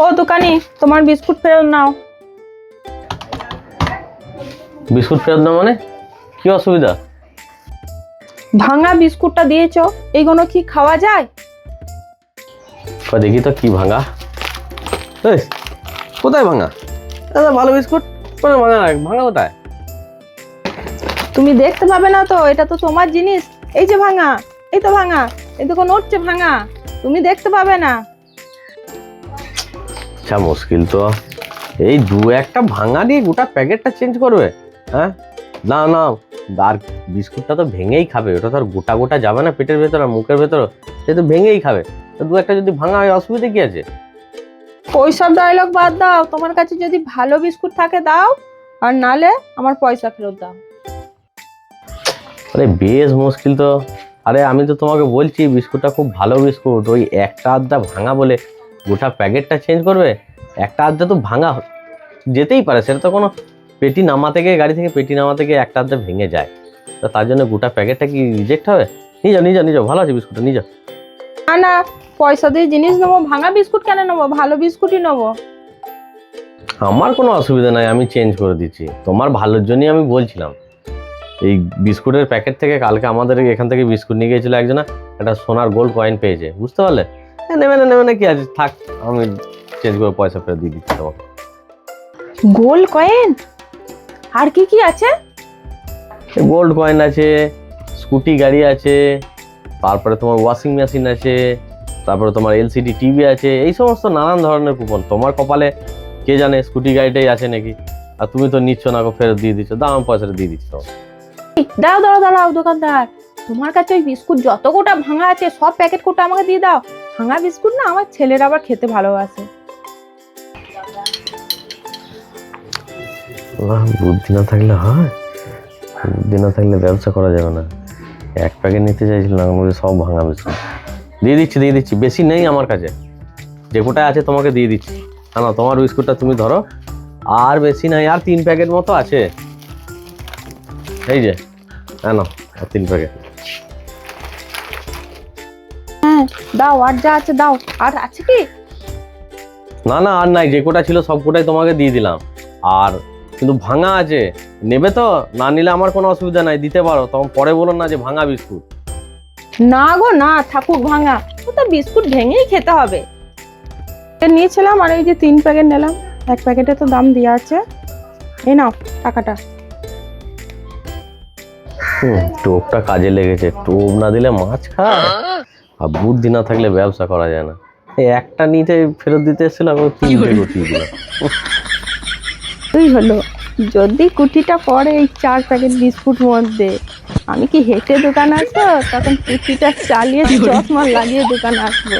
ও দোকানি, তোমার বিস্কুট ফেরত নাও। বিস্কুট ফেরত দাও মানে? কি অসুবিধা? ভাঙা বিস্কুটটা দিয়েছো, এইগুলো কি খাওয়া যায়? দেখি তো কি ভাঙা। কোথায় ভাঙা? ভালো বিস্কুট ভাঙা ভাঙা কোথায়? তুমি দেখতে পাবে না তো, এটা তো তোমার জিনিস। এই যে ভাঙা, এই তো ভাঙা, এই দেখো নড়ছে ভাঙা, তুমি দেখতে পাবে না। আচ্ছা মুশকিল তো, এই দু একটা ভাঙা দিয়ে গোটা প্যাকেটটা চেঞ্জ করবে? হ্যাঁ না না, আর বিস্কুটটা তো ভেঙেই খাবে, ওটা তো আর গোটা গোটা যাবে না পেটের ভেতর আর মুখের ভেতর, সে তো ভেঙেই খাবে। তো দু একটা যদি ভাঙা হয় অসুবিধা কি আছে? ওইসব ডায়লগ বাদ দাও, তোমার কাছে যদি ভালো বিস্কুট থাকে দাও, আর নালে আমার পয়সা ফেরত দাও। আরে বেশ মুশকিল তো। আরে আমি তো তোমাকে বলছি বিস্কুটটা খুব ভালো বিস্কুট, ওই একটা আধটা ভাঙা বলে গোটা প্যাকেটটা চেঞ্জ করবে? একটা আধটা তো ভাঙা যেতেই পারে, সেটা তো কোনো পেটি নামাতে গিয়ে, গাড়ি থেকে পেটি নামাতে গিয়ে একটা আধটা ভেঙে যায়, তো তার জন্য গোটা প্যাকেটটা কি রিজেক্ট হবে? নিয়ে যাও নিয়ে যাও নিয়ে যাও, ভালো আছে বিস্কুটটা, নিয়ে যাও। না না, পয়সা দিয়ে জিনিস নেবো, ভাঙা বিস্কুট কেন নেবো? ভালো বিস্কুটই নেবো। আমার কোনো অসুবিধা নাই, আমি চেঞ্জ করে দিচ্ছি, তোমার ভালোর জন্যই আমি বলছিলাম। এই বিস্কুটের প্যাকেট থেকে কালকে আমাদের এখান থেকে বিস্কুট নিয়ে গিয়েছিল একজনা, একটা সোনার গোল্ড কয়েন পেয়েছে, বুঝতে পারলে? নেবে না কি আছে, থাক, আমি চেঞ্জ করে পয়সা ফেরত দিয়ে দিচ্ছি তোমাকে। Gold coin? আর কি কি আছে? গোল্ড কয়েন আছে, স্কুটি গাড়ি আছে, তারপরে তোমার ওয়াশিং মেশিন আছে, তারপরে তোমার এলসিডি টিভি আছে, এই সমস্ত নানান ধরনের কুপন। তোমার কপালে কে জানে স্কুটি গাড়িটাই আছে নাকি, আর তুমি তো নিচ্ছ না, ফেরত দিয়ে দিচ্ছ। দাও, আমি পয়সাটা দিয়ে দিচ্ছি তোমাকে। দাও দাও দাঁড়াও দোকানদার, তোমার কাছে ওই বিস্কুট যত কোটা ভাঙা আছে সব প্যাকেট কোটা আমাকে দিয়ে দাও। ভাঙা বিস্কুট না আমার ছেলের আবার খেতে ভালোবাসে। বুদ্ধি না থাকলে হয়? বুদ্ধি না থাকলে ব্যবসা করা যাবে না। এক প্যাকেট নিতে চাইছিলাম, আমার মধ্যে সব ভাঙা বিস্কুট। দিয়ে দিচ্ছি, বেশি নেই আমার কাছে, যে কোটায় আছে তোমাকে দিয়ে দিচ্ছি। না তোমার বিস্কুটটা তুমি ধরো, আর বেশি নাই, আর 3 প্যাকেট মতো আছে। এই যে না, আর 3 প্যাকেট। হ্যাঁ দাও, আর যা আছে দাও। আর আছে কি? না আর নাই, যে কোটা ছিল সব কোটাই তোমাকে দিয়ে দিলাম। আর কিন্তু ভাঙা আছে, নেবে তো? না নিলে আমার কোনো অসুবিধা নাই, দিতে পারো, তখন পরে বলো না যে ভাঙা বিস্কুট। না গো না, থাকুক ভাঙা, ও তো বিস্কুট ভেঙেই খেতে হবে। নিয়েছিলাম আর এই যে 3 প্যাকেট নিলাম, এক প্যাকেটে তো দাম দেওয়া আছে। এই নাও টাকাটা। টোপটা কাজে লেগেছে, টোপ না দিলে মাছ খায়, আর বুদ্ধি না থাকলে ব্যবসা করা যায় না। এই একটা নিতে ফেরত দিতে এসেছিলাম, আমি 3টে গুটিয়ে দিলাম। তুই হলো, যদি কুটিটা পড়ে এই 4 প্যাকেট বিস্কুট মধ্যে, আমি কি হেঁটে দোকান আসবো? তখন কুটিটা চালিয়ে চশমা লাগিয়ে দোকান আসবো।